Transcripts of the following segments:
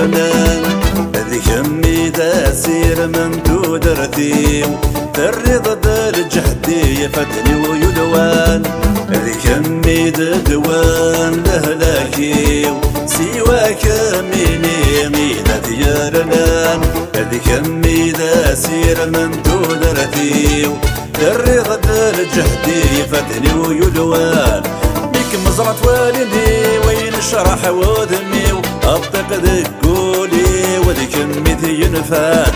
ديارنا ذيك امي داسير من تودرتي تري ضد الجهدي فتني ويدوان ذيك امي دوان لهلاكي سواك ميني ميدا ديارنا ذيك امي داسير من تودرتي تري ضد الجهدي فتني ويدوان مزرعة والدي وين الشرح وذمي وأطق ذيك قولي وذيك أمي ينفان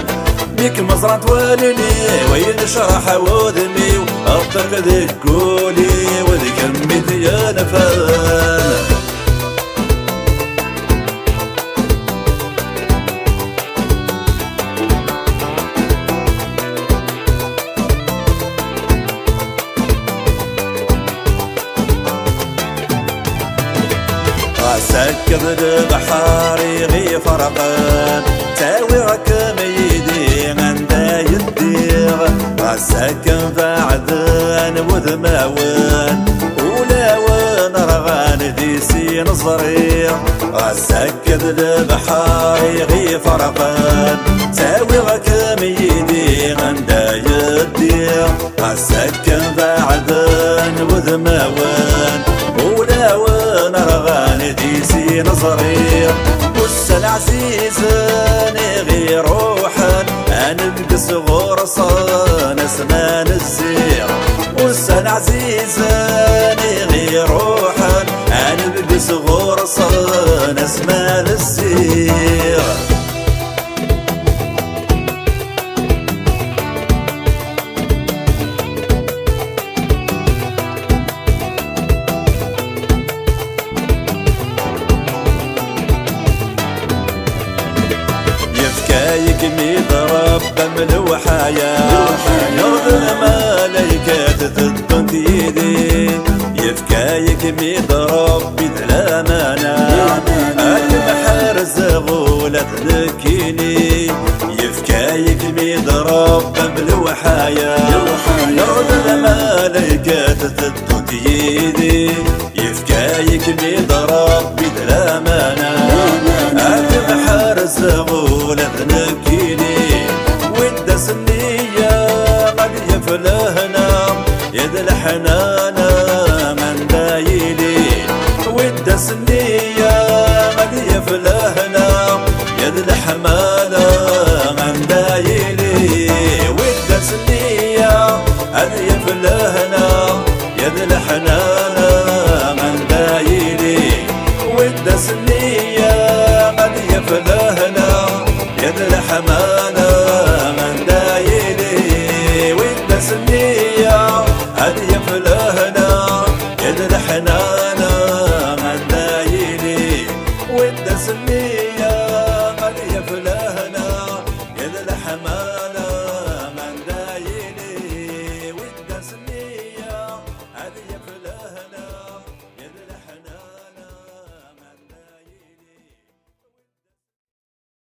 بيك مزرعة والدي وين الشرح وذمي وأطق ذيك قولي وذيك أمي ينفان سكب البحاري غي فرقان تاوي ركم يدي غندا يديغ سكن بعدان وذماوان ولا وان رغان ديسي نصريغ سكب البحاري غي فرقان تاوي ركم يدي غندا يديغ سكن بعدان وذماوان ولا وان رغان ديسي نصرير والسن عزيزاني غير روحا انا بقس غرصان اسمان الزير والسن عزيزاني غير روحا انا بقس غرصان اسمان الزير يكمي ضرب بملوحايا يرض الملايكة تدن يدي يفكا يكمي ضرب بالأمانة المحارز غولة ذكيني يفكا يكمي ضرب بملوحايا يرض الملايكة تدن يدي يفكا يكمي ضرب بالأمانة المحارز غولة ذكيني ودس النية قد يفلهنا يد الحنانة من دايلي ودس النية قد يفلهنا يد الحمالة من دايلي ودس النية قد يفلهنا يد الحنانة من دايلي ودس النية قد يفلهنا يد الحمالة